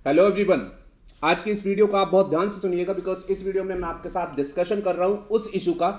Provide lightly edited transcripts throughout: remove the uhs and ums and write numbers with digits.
Hello everyone, आज की इस वीडियो को आप बहुत ध्यान से सुनिएगा बिकॉज इस वीडियो में मैं आपके साथ डिस्कशन कर रहा हूं उस इशू का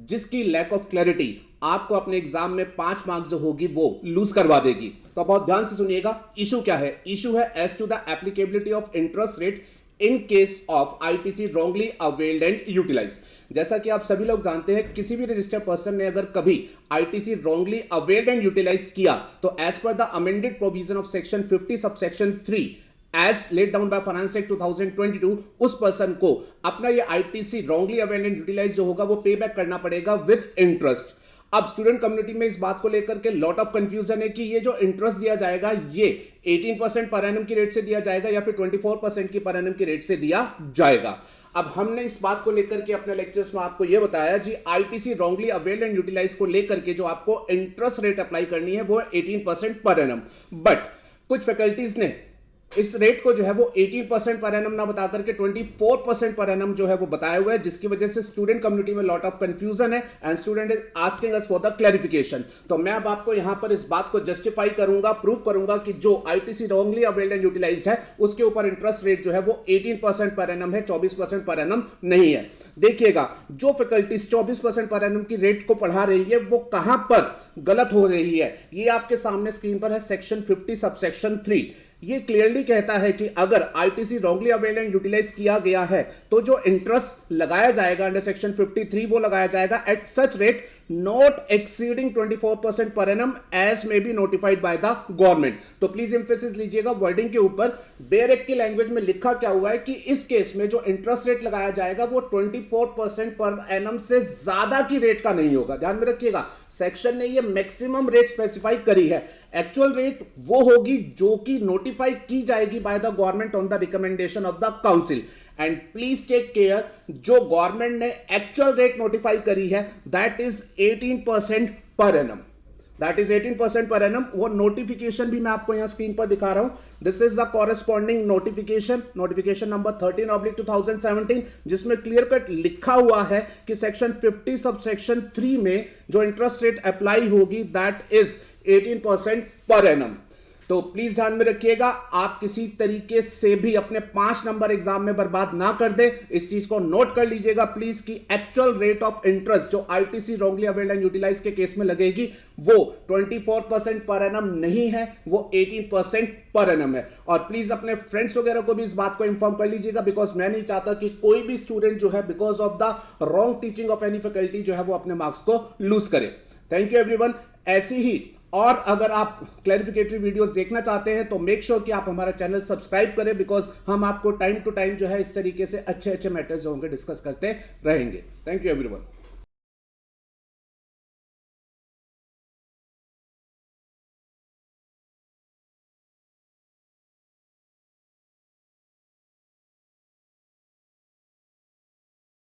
जिसकी लैक ऑफ क्लैरिटी आपको अपने एग्जाम में 5 मार्क्स जो होगी वो लूज करवा देगी। तो बहुत ध्यान से सुनिएगा। इशू क्या है? इशू है as to the applicability of interest rate in case of ITC wrongly availed and utilized। जैसा कि आप सभी लोग जानते हैं, किसी भी रजिस्टर्ड पर्सन ने अगर कभी ITC wrongly availed and utilized किया तो as per the amended provision of section 50 subsection 3 as laid down by finance act 2022 उस पर्सन को अपना ये ITC wrongly availed and utilized जो होगा वो पे बैक करना पड़ेगा विद इंटरेस्ट। अब स्टूडेंट कम्युनिटी में इस बात को लेकर के लॉट ऑफ कंफ्यूजन है कि ये जो इंटरेस्ट दिया जाएगा ये 18% पर एनम की रेट से दिया जाएगा या फिर 24% की पर एनम की रेट से दिया जाएगा। अब हमने इस बात को लेकर के अपने लेक्चर्स में आपको यह बताया जी ITC wrongly availed and utilized को लेकर के जो आपको इंटरेस्ट रेट अप्लाई करनी है वो 18% पर एनम। बट कुछ फैकल्टीज ने इस रेट को जो है वो 18% पर एनम ना बता करके 24% पर एनम जो है वो बताया हुआ है, जिसकी वजह से स्टूडेंट कम्युनिटी में लॉट ऑफ कंफ्यूजन है and student is asking us for the clarification. तो मैं अब आपको यहां पर इस बात को जस्टिफाई करूंगा, प्रूव करूंगा कि जो ITC wrongly availed and utilized है उसके ऊपर इंटरेस्ट रेट जो है वो 18% पर एनम है, 24% पर एनम नहीं है। देखिएगा, जो फैकल्टीज 24% पर एनम की रेट को पढ़ा रही है वो कहां पर गलत हो रही है, ये आपके सामने स्क्रीन पर है। सेक्शन 50 सबसेक्शन 3 ये क्लियरली कहता है कि अगर ITC wrongly availed and utilized किया गया है तो जो इंटरेस्ट लगाया जाएगा अंडर सेक्शन 53 वो लगाया जाएगा at such rate not exceeding 24% per annum as may be notified by the government. तो प्लीज एम्फेसिस लीजिएगा वर्डिंग के ऊपर। बेयर एक्ट की लैंग्वेज में लिखा क्या हुआ है कि इस केस में जो इंटरेस्ट रेट लगाया जाएगा वो 24% पर एनम से ज्यादा की रेट का नहीं होगा। ध्यान में रखिएगा, सेक्शन ने ये मैक्सिमम रेट स्पेसिफाई करी है। एक्चुअल रेट वो होगी जो कि नोटिफाई की जाएगी by the government on the recommendation of the council. And please take care, जो गवर्नमेंट ने एक्चुअल रेट नोटिफाई करी है that is 18% per annum, that is 18% per annum. वो नोटिफिकेशन भी मैं आपको यहां स्क्रीन पर दिखा रहा हूं। This is the corresponding notification, notification number 13/2017, जिसमें क्लियर कट लिखा हुआ है कि सेक्शन 50 सबसेक्शन 3 में जो इंटरेस्ट रेट अप्लाई होगी दैट इज 18% पर एनम। तो प्लीज ध्यान में रखिएगा, आप किसी तरीके से भी अपने 5 नंबर एग्जाम में बर्बाद ना कर दे। इस चीज को नोट कर लीजिएगा प्लीज कि एक्चुअल रेट ऑफ इंटरेस्ट जो ITC wrongly availed and utilized के केस में लगेगी वो 24% पर एनम नहीं है, वो 18% पर एनम है। और प्लीज अपने फ्रेंड्स वगैरह को भी इस बात को इंफॉर्म कर लीजिएगा बिकॉज मैं नहीं चाहता कि कोई भी स्टूडेंट जो है because of the wrong teaching of any faculty जो है वो अपने मार्क्स को लूज करे। Thank you everyone. ऐसी ही और अगर आप क्लैरिफिकेटरी वीडियोस देखना चाहते हैं तो मेक श्योर कि आप हमारा चैनल सब्सक्राइब करें बिकॉज हम आपको टाइम टू टाइम जो है इस तरीके से अच्छे मैटर्स जो होंगे डिस्कस करते रहेंगे। Thank you everyone.